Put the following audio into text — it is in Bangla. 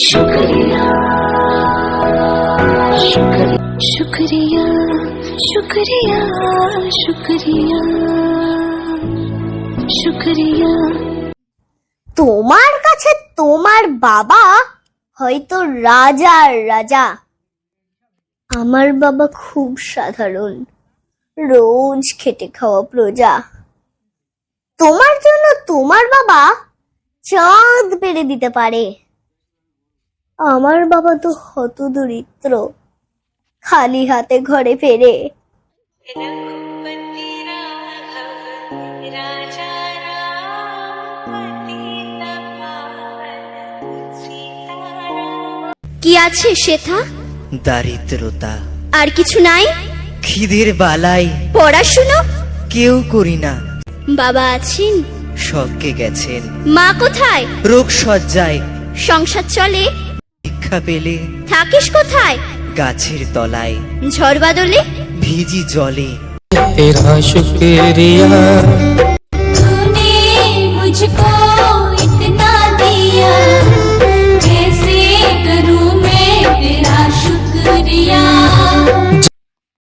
शुक्रिया शुक्रिया शुक्रिया शुक्रिया शुक्रिया। তোমার কাছে তোমার বাবা হয়তো রাজার রাজা, আমার বাবা খুব সাধারণ, রোজ খেটে খাওয়া প্রজা। তোমার জন্য তোমার বাবা চাঁদ পেরে দিতে পারে, আমার বাবা তো হতদরিদ্র, খালি হাতে ঘরে ফেরে। কি আছে শেথা? দারিদ্রতা। আর কিছু নাই? খিদের বালাই। পড়াশুনো? কেউ করি না। বাবা আছেন? স্বর্গে গেছেন। মা কোথায়? রোগ সজ্জায়। সংসার চলে? শিক্ষা পেলে। থাকিস কোথায়? গাছের তলায়। ঝড় বাদলে? ভিজি জলে। तेरा शुक्रिया